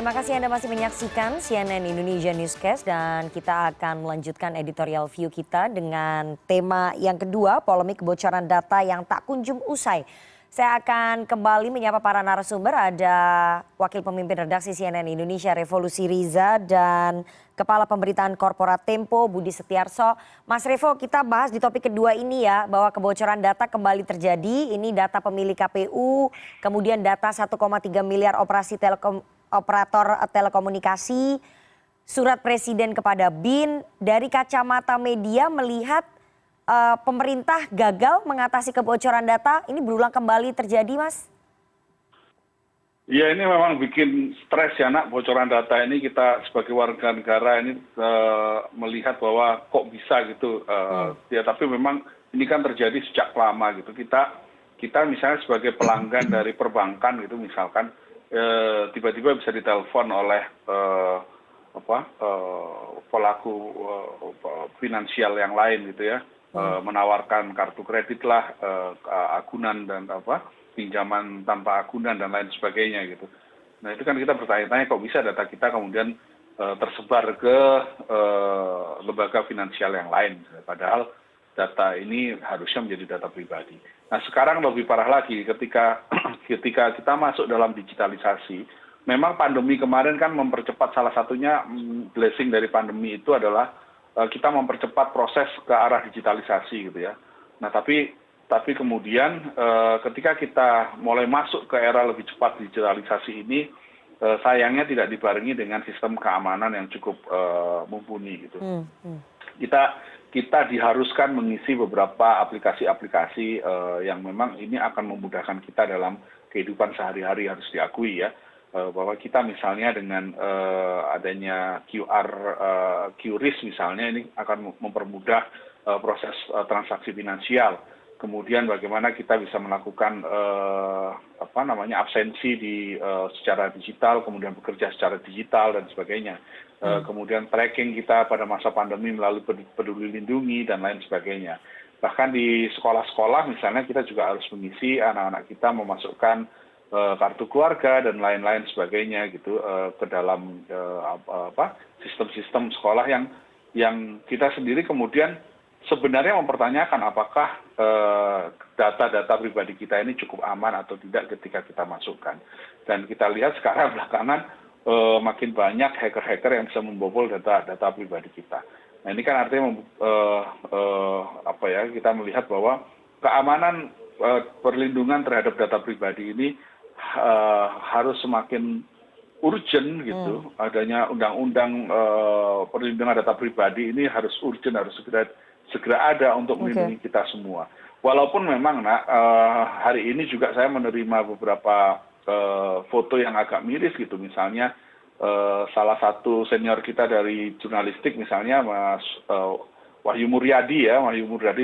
Terima kasih Anda masih menyaksikan CNN Indonesia Newscast dan kita akan melanjutkan editorial view kita dengan tema yang kedua, polemik kebocoran data yang tak kunjung usai. Saya akan kembali menyapa para narasumber, ada Wakil Pemimpin Redaksi CNN Indonesia Revolusi Riza dan Kepala Pemberitaan Korporat Tempo Budi Setiarso. Mas Revo, kita bahas di topik kedua ini ya, bahwa kebocoran data kembali terjadi. Ini data pemilih KPU, kemudian data 1,3 miliar operator telekomunikasi, surat presiden kepada BIN. Dari kacamata media melihat pemerintah gagal mengatasi kebocoran data, ini berulang kembali terjadi, Mas? Ya, ini memang bikin stres ya, Nak. Bocoran data ini kita sebagai warga negara ini melihat bahwa kok bisa gitu. Ya, tapi memang ini kan terjadi sejak lama gitu. Kita misalnya sebagai pelanggan dari perbankan gitu, misalkan tiba-tiba bisa ditelepon oleh pelaku finansial yang lain gitu ya. Menawarkan kartu kredit lah, agunan dan pinjaman tanpa agunan dan lain sebagainya gitu. Nah itu kan kita bertanya-tanya kok bisa data kita kemudian tersebar ke lembaga finansial yang lain, padahal data ini harusnya menjadi data pribadi. Nah sekarang lebih parah lagi ketika kita masuk dalam digitalisasi. Memang pandemi kemarin kan mempercepat, salah satunya blessing dari pandemi itu adalah kita mempercepat proses ke arah digitalisasi gitu ya. Nah tapi kemudian ketika kita mulai masuk ke era lebih cepat digitalisasi ini, sayangnya tidak dibarengi dengan sistem keamanan yang cukup mumpuni gitu. Kita diharuskan mengisi beberapa aplikasi-aplikasi yang memang ini akan memudahkan kita dalam kehidupan sehari-hari, harus diakui ya. Bahwa kita misalnya dengan adanya QRIS misalnya ini akan mempermudah proses transaksi finansial. Kemudian bagaimana kita bisa melakukan absensi secara digital, kemudian bekerja secara digital dan sebagainya. Kemudian tracking kita pada masa pandemi melalui Peduli Lindungi dan lain sebagainya. Bahkan di sekolah-sekolah misalnya kita juga harus mengisi anak-anak kita memasukkan kartu keluarga dan lain-lain sebagainya gitu ke dalam sistem-sistem sekolah yang kita sendiri kemudian sebenarnya mempertanyakan apakah data-data pribadi kita ini cukup aman atau tidak ketika kita masukkan. Dan kita lihat sekarang belakangan makin banyak hacker-hacker yang bisa membobol data pribadi kita. Nah ini kan artinya kita melihat bahwa keamanan perlindungan terhadap data pribadi ini harus semakin urgent gitu. Adanya undang-undang perlindungan data pribadi ini harus urgent, harus segera ada untuk melindungi kita semua. Walaupun memang hari ini juga saya menerima beberapa foto yang agak miris gitu. Misalnya salah satu senior kita dari jurnalistik misalnya Mas Wahyu Muryadi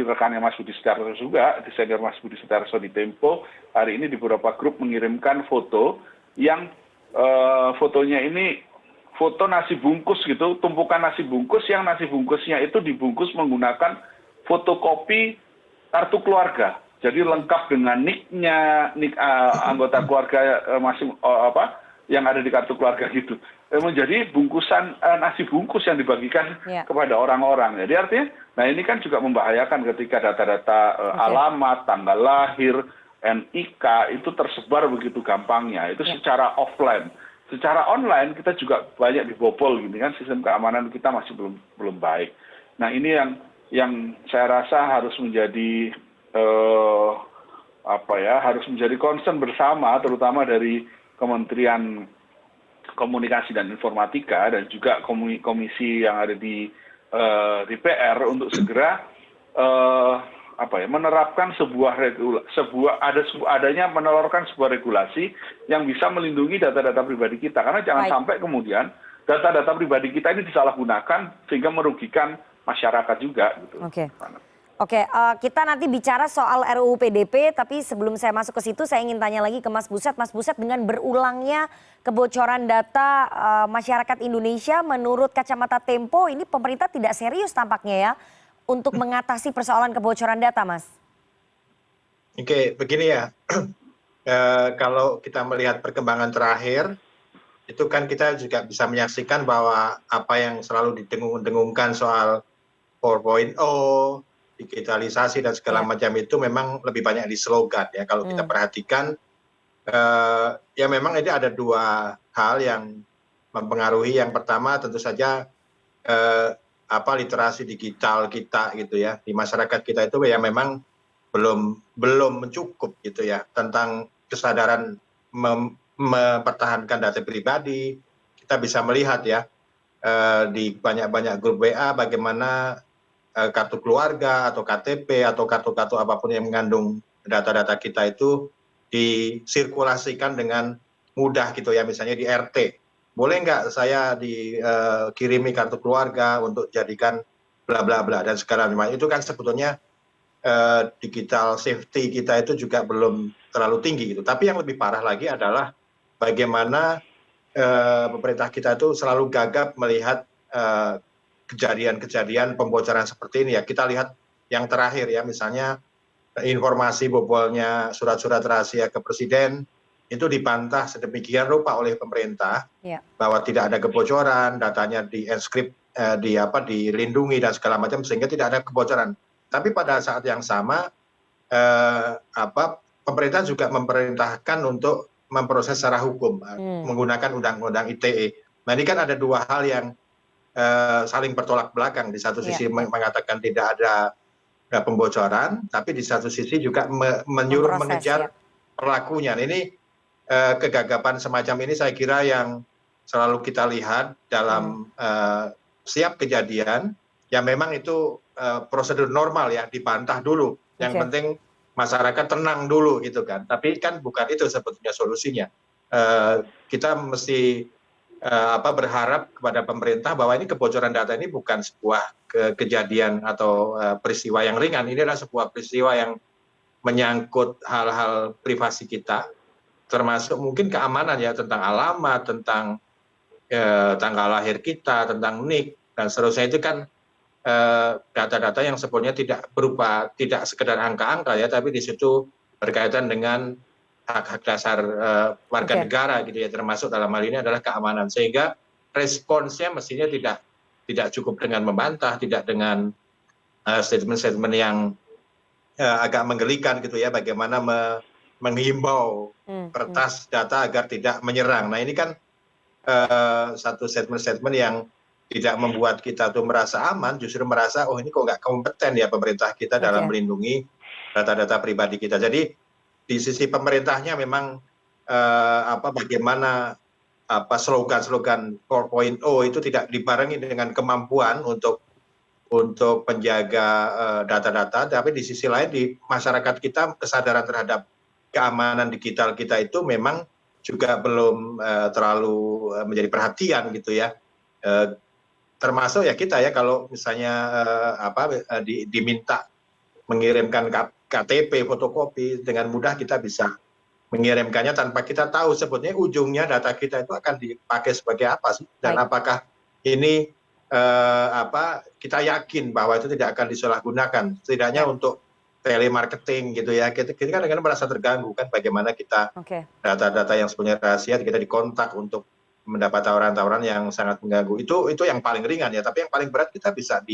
rekannya Mas Budi Setiarso juga, senior Mas Budi Setiarso di Tempo, hari ini di beberapa grup mengirimkan foto yang fotonya ini foto nasi bungkus gitu, tumpukan nasi bungkus yang nasi bungkusnya itu dibungkus menggunakan fotokopi kartu keluarga. Jadi lengkap dengan nick-nya, anggota keluarga yang ada di kartu keluarga gitu. Menjadi bungkusan nasi bungkus yang dibagikan kepada orang-orang. Jadi artinya, nah ini kan juga membahayakan ketika data-data alamat, tanggal lahir, NIK itu tersebar begitu gampangnya. Itu secara offline. Secara online kita juga banyak dibobol gini kan, sistem keamanan kita masih belum baik. Nah ini yang saya rasa harus menjadi harus menjadi concern bersama, terutama dari Kementerian Komunikasi dan Informatika dan juga komisi yang ada di DPR untuk segera menerapkan menelurkan sebuah regulasi yang bisa melindungi data-data pribadi kita, karena jangan sampai kemudian data-data pribadi kita ini disalahgunakan sehingga merugikan masyarakat juga gitu. Oke, kita nanti bicara soal RUU PDP, tapi sebelum saya masuk ke situ saya ingin tanya lagi ke Mas Buset. Mas Buset, dengan berulangnya kebocoran data masyarakat Indonesia, menurut kacamata Tempo ini pemerintah tidak serius tampaknya ya untuk mengatasi persoalan kebocoran data, Mas. Oke, begini ya, kalau kita melihat perkembangan terakhir, itu kan kita juga bisa menyaksikan bahwa apa yang selalu didengung-dengungkan soal 4.0, digitalisasi dan segala Ya. macam itu memang lebih banyak di slogan ya. Kalau kita perhatikan, ya memang ini ada dua hal yang mempengaruhi. Yang pertama tentu saja literasi digital kita gitu ya, di masyarakat kita itu ya memang belum mencukup gitu ya, tentang kesadaran mempertahankan data pribadi. Kita bisa melihat ya di banyak-banyak grup WA bagaimana kartu keluarga atau KTP atau kartu-kartu apapun yang mengandung data-data kita itu disirkulasikan dengan mudah gitu ya, misalnya di RT. Boleh nggak saya dikirimi kartu keluarga untuk jadikan bla bla bla dan segala macam. Itu kan sebetulnya digital safety kita itu juga belum terlalu tinggi gitu. Tapi yang lebih parah lagi adalah bagaimana pemerintah kita itu selalu gagap melihat kejadian-kejadian pembocoran seperti ini ya. Kita lihat yang terakhir ya, misalnya informasi bobolnya surat-surat rahasia ke presiden itu dibantah sedemikian rupa oleh pemerintah bahwa tidak ada kebocoran, datanya di-enskrip, dilindungi dan segala macam sehingga tidak ada kebocoran. Tapi pada saat yang sama pemerintah juga memerintahkan untuk memproses secara hukum menggunakan undang-undang ITE. Nah ini kan ada dua hal yang saling bertolak belakang. Di satu sisi mengatakan tidak ada pembocoran, tapi di satu sisi juga menyuruh mengejar pelakunya. Ini kegagapan semacam ini saya kira yang selalu kita lihat dalam setiap kejadian yang memang itu prosedur normal ya, dibantah dulu. Yang penting masyarakat tenang dulu gitu kan. Tapi kan bukan itu sebetulnya solusinya. Kita mesti berharap kepada pemerintah bahwa ini kebocoran data ini bukan sebuah kejadian atau peristiwa yang ringan. Ini adalah sebuah peristiwa yang menyangkut hal-hal privasi kita, termasuk mungkin keamanan ya, tentang alamat, tentang tanggal lahir kita, tentang NIK dan seterusnya. Itu kan data-data yang sebetulnya tidak sekedar angka-angka ya, tapi di situ berkaitan dengan hak-hak dasar warga negara gitu ya, termasuk dalam hal ini adalah keamanan. Sehingga responsnya mestinya tidak cukup dengan membantah, tidak dengan statement-statement yang agak menggelikan gitu ya, bagaimana menghimbau peretas data agar tidak menyerang. Nah ini kan satu statement-statement yang tidak membuat kita tuh merasa aman, justru merasa oh ini kok nggak kompeten ya pemerintah kita dalam melindungi data-data pribadi kita. Jadi di sisi pemerintahnya memang bagaimana slogan-slogan 4.0 itu tidak dibarengi dengan kemampuan untuk menjaga data-data, tapi di sisi lain di masyarakat kita kesadaran terhadap keamanan digital kita itu memang juga belum terlalu menjadi perhatian gitu ya. Termasuk ya kita ya, kalau misalnya diminta mengirimkan KTP fotokopi, dengan mudah kita bisa mengirimkannya tanpa kita tahu sebetulnya ujungnya data kita itu akan dipakai sebagai apa sih, dan apakah ini kita yakin bahwa itu tidak akan disalahgunakan, setidaknya untuk telemarketing gitu ya. Kita kan merasa terganggu kan, bagaimana kita data-data yang sebenarnya rahasia kita dikontak untuk mendapat tawaran-tawaran yang sangat mengganggu. Itu yang paling ringan ya, tapi yang paling berat kita bisa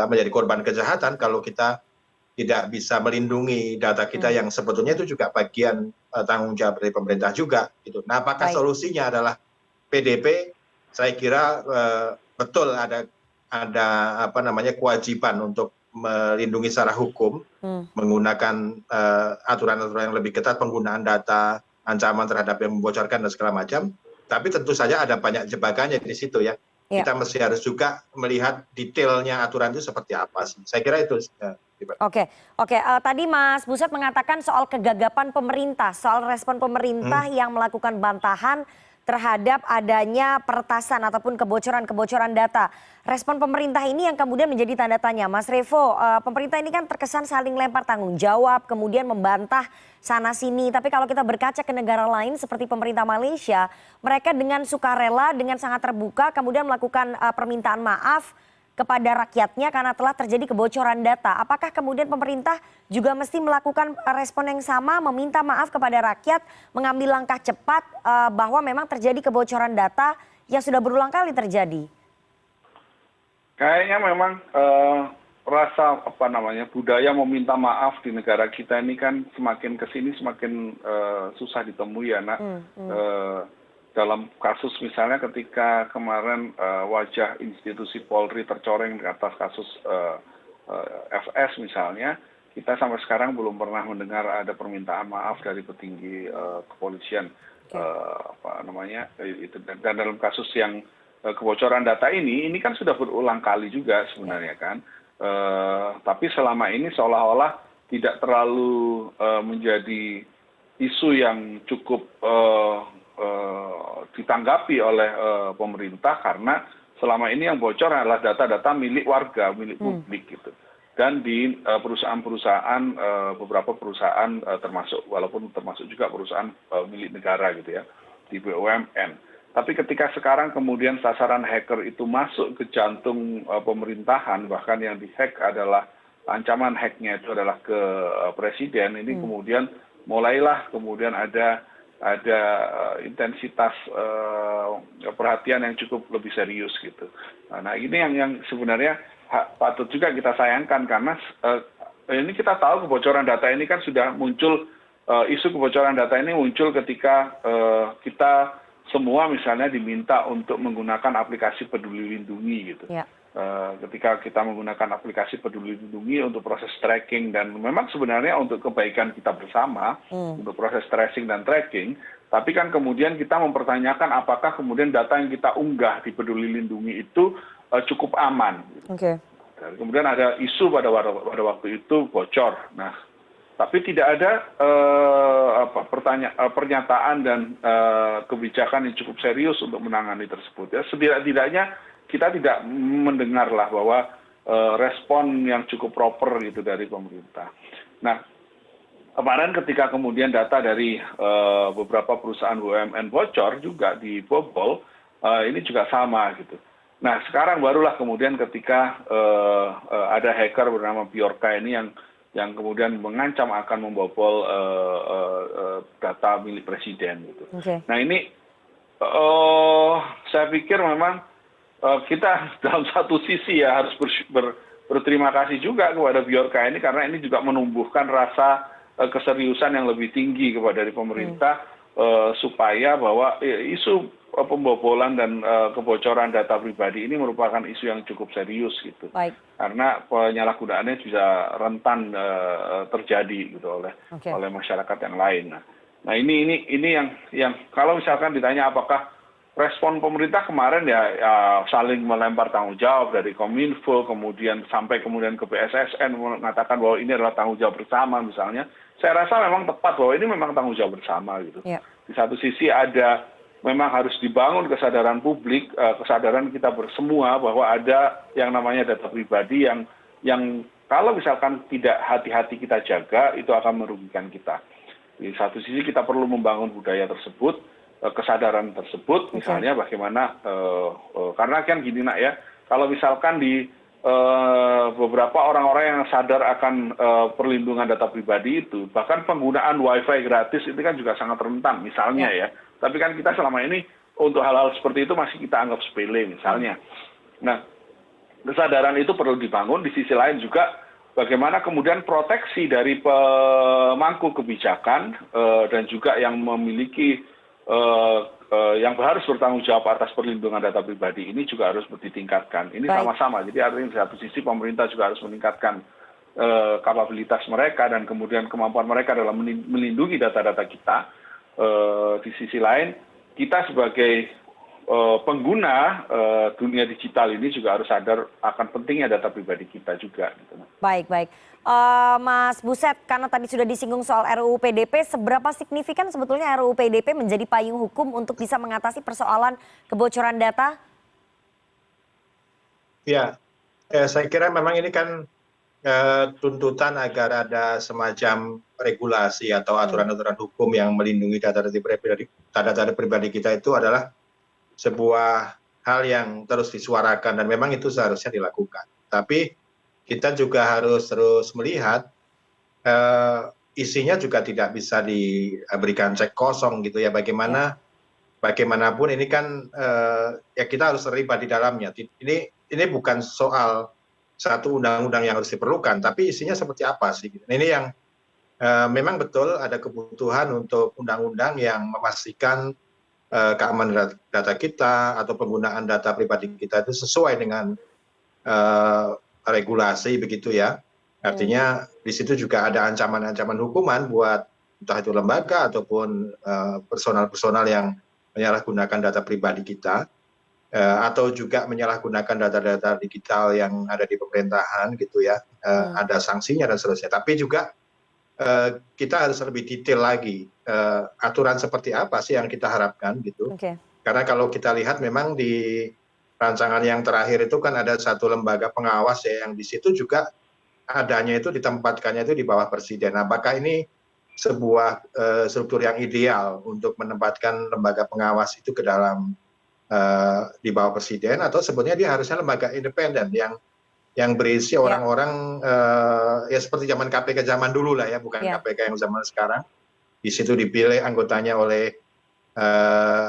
menjadi korban kejahatan kalau kita tidak bisa melindungi data kita yang sebetulnya itu juga bagian tanggung jawab dari pemerintah juga gitu. Nah, apakah solusinya adalah PDP? Saya kira betul ada kewajiban untuk melindungi secara hukum, menggunakan aturan-aturan yang lebih ketat, penggunaan data, ancaman terhadap yang membocorkan dan segala macam. Tapi tentu saja ada banyak jebakannya di situ ya. Kita mesti harus juga melihat detailnya aturan itu seperti apa sih. Saya kira itu. Oke. Tadi Mas Buset mengatakan soal kegagapan pemerintah, soal respon pemerintah yang melakukan bantahan terhadap adanya peretasan ataupun kebocoran data. Respon pemerintah ini yang kemudian menjadi tanda tanya. Mas Revo, pemerintah ini kan terkesan saling lempar tanggung jawab, kemudian membantah sana sini. Tapi kalau kita berkaca ke negara lain seperti pemerintah Malaysia, mereka dengan sukarela, dengan sangat terbuka, kemudian melakukan permintaan maaf kepada rakyatnya karena telah terjadi kebocoran data. Apakah kemudian pemerintah juga mesti melakukan respon yang sama, meminta maaf kepada rakyat, mengambil langkah cepat bahwa memang terjadi kebocoran data yang sudah berulang kali terjadi? Kayaknya memang rasa budaya meminta maaf di negara kita ini kan semakin kesini semakin susah ditemui ya, Nak. Dalam kasus misalnya ketika kemarin wajah institusi Polri tercoreng di atas kasus FS misalnya, kita sampai sekarang belum pernah mendengar ada permintaan maaf dari petinggi kepolisian. Dan dalam kasus yang kebocoran data ini kan sudah berulang kali juga sebenarnya kan. Tapi selama ini seolah-olah tidak terlalu menjadi isu yang cukup ditanggapi oleh pemerintah karena selama ini yang bocor adalah data-data milik warga, milik publik gitu. Dan di perusahaan-perusahaan, beberapa perusahaan walaupun termasuk juga perusahaan milik negara gitu ya, di BUMN. Tapi ketika sekarang kemudian sasaran hacker itu masuk ke jantung pemerintahan, bahkan yang dihack adalah ancaman hacknya itu adalah ke presiden, ini kemudian mulailah kemudian ada intensitas perhatian yang cukup lebih serius gitu. Nah ini yang sebenarnya patut juga kita sayangkan karena ini kita tahu kebocoran data ini kan sudah muncul, isu kebocoran data ini muncul ketika kita semua misalnya diminta untuk menggunakan aplikasi Peduli Lindungi gitu. Ya. Ketika kita menggunakan aplikasi Peduli Lindungi untuk proses tracking dan memang sebenarnya untuk kebaikan kita bersama, untuk proses tracing dan tracking, tapi kan kemudian kita mempertanyakan apakah kemudian data yang kita unggah di Peduli Lindungi itu cukup aman. Gitu. Dan kemudian ada isu pada waktu itu bocor. Nah, tapi tidak ada pernyataan dan kebijakan yang cukup serius untuk menangani tersebut. Ya, setidak-tidaknya kita tidak mendengar lah bahwa respon yang cukup proper gitu dari pemerintah. Nah, kemarin ketika kemudian data dari beberapa perusahaan BUMN bocor juga dibobol, ini juga sama gitu. Nah, sekarang barulah kemudian ketika ada hacker bernama Bjorka ini yang kemudian mengancam akan membobol data milik presiden gitu. Nah, ini saya pikir memang kita dalam satu sisi ya harus berterima kasih juga kepada Bjorka ini karena ini juga menumbuhkan rasa keseriusan yang lebih tinggi dari pemerintah supaya bahwa isu pembobolan dan kebocoran data pribadi ini merupakan isu yang cukup serius gitu. Baik. Karena penyalahgunaannya bisa rentan terjadi gitu oleh masyarakat yang lain. Nah ini yang kalau misalkan ditanya apakah respon pemerintah kemarin ya saling melempar tanggung jawab dari Kominfo kemudian ke BSSN mengatakan bahwa ini adalah tanggung jawab bersama misalnya. Saya rasa memang tepat bahwa ini memang tanggung jawab bersama gitu. Ya. Di satu sisi memang harus dibangun kesadaran publik, kesadaran kita semua bahwa ada yang namanya data pribadi yang kalau misalkan tidak hati-hati kita jaga itu akan merugikan kita. Di satu sisi kita perlu membangun budaya tersebut, kesadaran tersebut, misalnya bagaimana karena kan gini Nak ya, kalau misalkan di beberapa orang-orang yang sadar akan perlindungan data pribadi itu, bahkan penggunaan wifi gratis itu kan juga sangat rentan misalnya ya. Tapi kan kita selama ini untuk hal-hal seperti itu masih kita anggap sepele misalnya. Nah, kesadaran itu perlu dibangun. Di sisi lain juga bagaimana kemudian proteksi dari pemangku kebijakan dan juga yang memiliki yang harus bertanggung jawab atas perlindungan data pribadi ini juga harus ditingkatkan. Ini sama-sama. Jadi artinya di satu sisi pemerintah juga harus meningkatkan kapabilitas mereka dan kemudian kemampuan mereka dalam melindungi data-data kita. Di sisi lain kita sebagai pengguna dunia digital ini juga harus sadar akan pentingnya data pribadi kita juga. Gitu. Baik. Mas Buset, karena tadi sudah disinggung soal RUU PDP, seberapa signifikan sebetulnya RUU PDP menjadi payung hukum untuk bisa mengatasi persoalan kebocoran data? Ya, saya kira memang ini kan tuntutan agar ada semacam regulasi atau aturan-aturan hukum yang melindungi data pribadi kita itu adalah sebuah hal yang terus disuarakan dan memang itu seharusnya dilakukan. Tapi kita juga harus terus melihat isinya juga tidak bisa diberikan cek kosong gitu ya. Bagaimanapun ini kan ya kita harus terlibat di dalamnya. Ini bukan soal satu undang-undang yang harus diperlukan, tapi isinya seperti apa sih? Ini yang memang betul ada kebutuhan untuk undang-undang yang memastikan keamanan data kita atau penggunaan data pribadi kita itu sesuai dengan regulasi begitu ya. Artinya di situ juga ada ancaman-ancaman hukuman buat entah itu lembaga ataupun personal-personal yang menyalahgunakan data pribadi kita atau juga menyalahgunakan data-data digital yang ada di pemerintahan gitu ya. Ada sanksinya dan seterusnya. Tapi juga kita harus lebih detail lagi aturan seperti apa sih yang kita harapkan gitu. Karena kalau kita lihat memang di rancangan yang terakhir itu kan ada satu lembaga pengawas ya yang di situ juga adanya itu ditempatkannya itu di bawah presiden. Apakah ini sebuah struktur yang ideal untuk menempatkan lembaga pengawas itu ke dalam di bawah presiden atau sebetulnya dia harusnya lembaga independen yang berisi orang-orang ya seperti zaman KPK zaman dulu lah ya, bukan KPK yang zaman sekarang. Di situ dipilih anggotanya oleh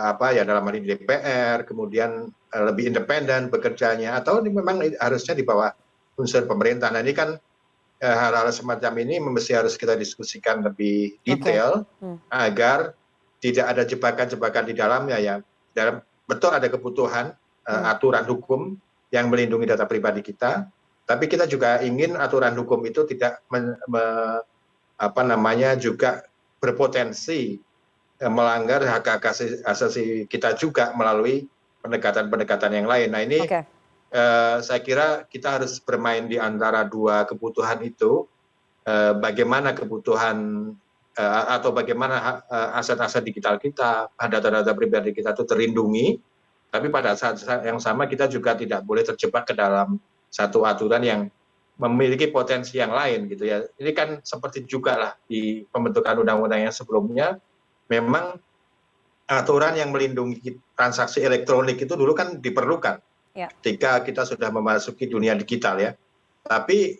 apa ya dalam hal ini DPR, kemudian lebih independen bekerjanya atau ini memang harusnya di bawah unsur pemerintah. Nah ini kan hal-hal semacam ini mesti harus kita diskusikan lebih detail agar tidak ada jebakan-jebakan di dalamnya ya. Betul ada kebutuhan aturan hukum yang melindungi data pribadi kita, tapi kita juga ingin aturan hukum itu tidak juga berpotensi melanggar hak asasi kita juga melalui pendekatan-pendekatan yang lain. Nah ini saya kira kita harus bermain di antara dua kebutuhan itu, bagaimana kebutuhan atau bagaimana aset-aset digital kita, data-data pribadi kita itu terlindungi, tapi pada saat yang sama kita juga tidak boleh terjebak ke dalam satu aturan yang memiliki potensi yang lain gitu ya. Ini kan seperti juga lah di pembentukan undang-undang yang sebelumnya, memang aturan yang melindungi transaksi elektronik itu dulu kan diperlukan ketika kita sudah memasuki dunia digital ya. Tapi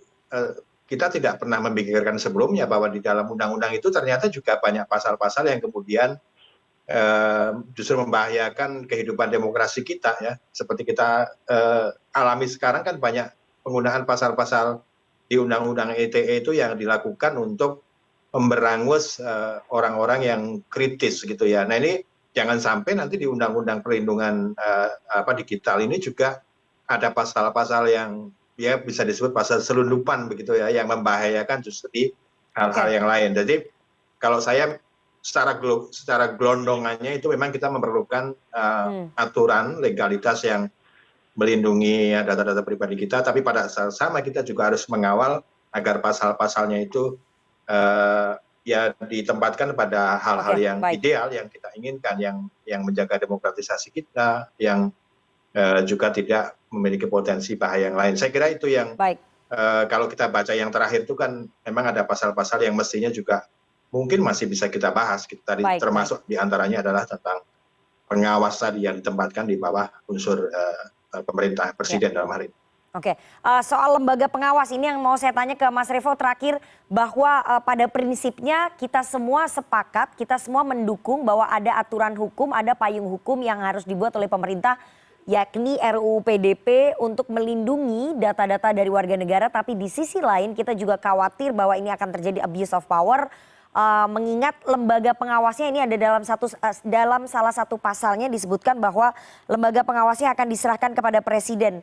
kita tidak pernah memikirkan sebelumnya bahwa di dalam undang-undang itu ternyata juga banyak pasal-pasal yang kemudian justru membahayakan kehidupan demokrasi kita ya. Seperti kita alami sekarang kan banyak penggunaan pasal-pasal di undang-undang ITE itu yang dilakukan untuk memberangus orang-orang yang kritis gitu ya. Nah ini jangan sampai nanti di undang-undang perlindungan digital ini juga ada pasal-pasal yang ya bisa disebut pasal selundupan begitu ya, yang membahayakan justru di hal-hal yang lain. Jadi kalau saya secara gelondongannya itu memang kita memerlukan aturan legalitas yang melindungi data-data pribadi kita, tapi pada saat sama kita juga harus mengawal agar pasal-pasalnya itu ya ditempatkan pada hal-hal yang ideal yang kita inginkan, yang menjaga demokratisasi kita, yang juga tidak memiliki potensi bahaya yang lain. Saya kira itu yang kalau kita baca yang terakhir itu kan memang ada pasal-pasal yang mestinya juga mungkin masih bisa kita bahas. Tadi termasuk diantaranya adalah tentang pengawas tadi yang ditempatkan di bawah unsur pemerintah presiden dalam hal ini. Soal lembaga pengawas ini yang mau saya tanya ke Mas Revo terakhir, bahwa pada prinsipnya kita semua sepakat, kita semua mendukung bahwa ada aturan hukum, ada payung hukum yang harus dibuat oleh pemerintah, yakni RUU PDP untuk melindungi data-data dari warga negara. Tapi di sisi lain kita juga khawatir bahwa ini akan terjadi abuse of power, mengingat lembaga pengawasnya ini ada dalam salah satu pasalnya disebutkan bahwa lembaga pengawasnya akan diserahkan kepada presiden.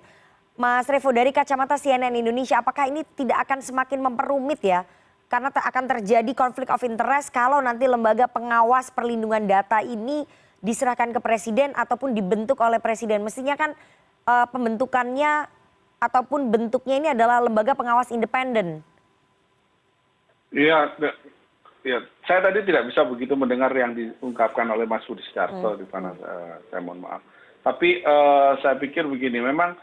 Mas Revo, dari kacamata CNN Indonesia, apakah ini tidak akan semakin memperumit ya? Karena akan terjadi konflik of interest kalau nanti lembaga pengawas perlindungan data ini diserahkan ke presiden ataupun dibentuk oleh presiden. Mestinya kan pembentukannya ataupun bentuknya ini adalah lembaga pengawas independen. Iya, saya tadi tidak bisa begitu mendengar yang diungkapkan oleh Mas Budi Setiarto, di mana saya mohon maaf. Tapi saya pikir begini, memang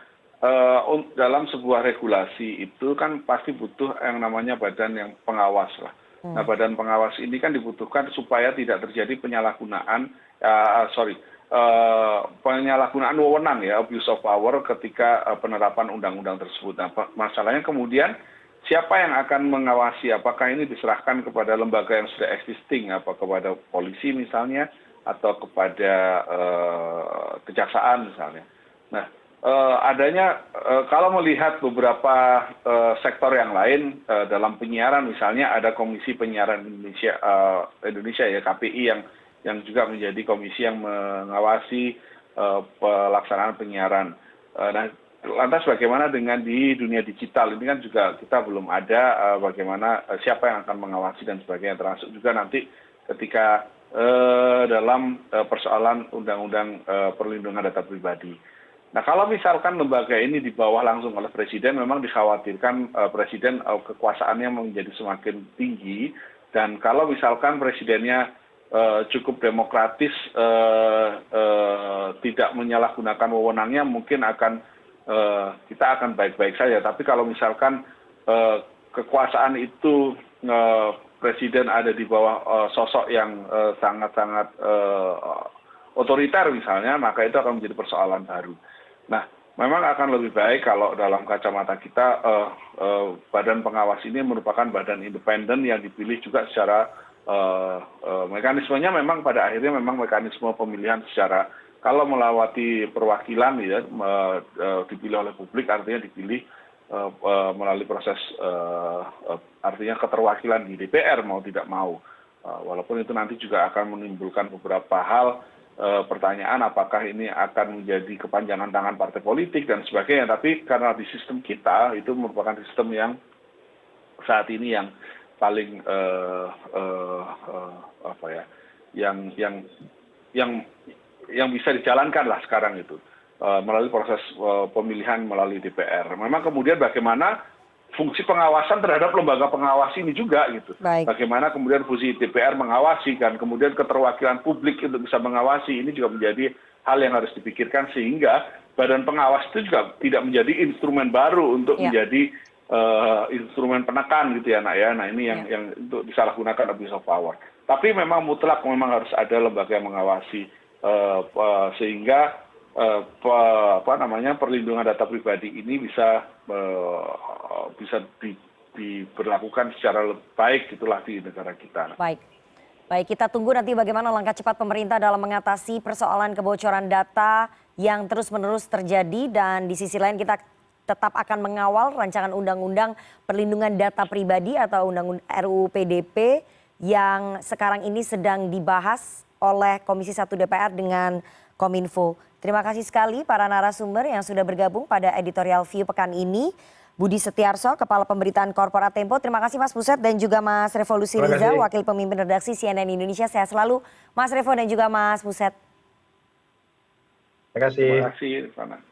dalam sebuah regulasi itu kan pasti butuh yang namanya badan yang pengawas lah. Nah badan pengawas ini kan dibutuhkan supaya tidak terjadi penyalahgunaan, penyalahgunaan wewenang ya, abuse of power ketika penerapan undang-undang tersebut. Nah, masalahnya kemudian siapa yang akan mengawasi? Apakah ini diserahkan kepada lembaga yang sudah existing, apa kepada polisi misalnya, atau kepada kejaksaan misalnya? Nah, adanya kalau melihat beberapa sektor yang lain dalam penyiaran, misalnya ada Komisi Penyiaran Indonesia ya, KPI, yang juga menjadi komisi yang mengawasi pelaksanaan penyiaran. Nah, lantas bagaimana dengan di dunia digital? Ini kan juga kita belum ada bagaimana siapa yang akan mengawasi dan sebagainya, termasuk juga nanti ketika dalam persoalan undang-undang perlindungan data pribadi. Nah, kalau misalkan lembaga ini di bawah langsung oleh presiden, memang dikhawatirkan presiden kekuasaannya menjadi semakin tinggi, dan kalau misalkan presidennya cukup demokratis, tidak menyalahgunakan wewenangnya, mungkin kita akan baik-baik saja. Tapi kalau misalkan kekuasaan itu presiden ada di bawah sosok yang sangat-sangat otoriter misalnya, maka itu akan menjadi persoalan baru. Nah, memang akan lebih baik kalau dalam kacamata kita badan pengawas ini merupakan badan independen yang dipilih juga secara mekanismenya, memang pada akhirnya memang mekanisme pemilihan secara, kalau melewati perwakilan ya, dipilih oleh publik, artinya dipilih melalui proses artinya keterwakilan di DPR mau tidak mau, walaupun itu nanti juga akan menimbulkan beberapa hal, pertanyaan apakah ini akan menjadi kepanjangan tangan partai politik dan sebagainya. Tapi karena di sistem kita itu merupakan sistem yang saat ini yang paling yang bisa dijalankan lah sekarang itu melalui proses pemilihan melalui DPR. Memang kemudian bagaimana fungsi pengawasan terhadap lembaga pengawas ini juga gitu. Baik. Bagaimana kemudian fungsi DPR mengawasi, kan kemudian keterwakilan publik untuk bisa mengawasi, ini juga menjadi hal yang harus dipikirkan, sehingga badan pengawas itu juga tidak menjadi instrumen baru untuk menjadi instrumen penekan gitu ya, Nak ya. Nah, ini yang untuk disalahgunakan abuse of power. Tapi memang mutlak memang harus ada lembaga yang mengawasi sehingga perlindungan data pribadi ini bisa diberlakukan secara baik gitulah di negara kita. Baik. Baik, kita tunggu nanti bagaimana langkah cepat pemerintah dalam mengatasi persoalan kebocoran data yang terus-menerus terjadi, dan di sisi lain kita tetap akan mengawal rancangan undang-undang perlindungan data pribadi atau undang-undang RUU PDP yang sekarang ini sedang dibahas oleh Komisi 1 DPR dengan Kominfo. Terima kasih sekali para narasumber yang sudah bergabung pada editorial view pekan ini. Budi Setiarso, Kepala Pemberitaan Korporat Tempo. Terima kasih Mas Buset, dan juga Mas Revo Lusiriza, Wakil Pemimpin Redaksi CNN Indonesia. Sehat selalu Mas Revo dan juga Mas Buset. Terima kasih. Terima kasih, Rifana.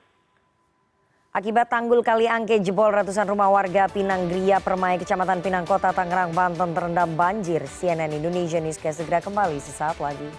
Akibat tanggul Kali Angke jebol, ratusan rumah warga Pinang Gria Permai, Kecamatan Pinang Kota, Tangerang, Banten terendam banjir. CNN Indonesia Newscast segera kembali sesaat lagi.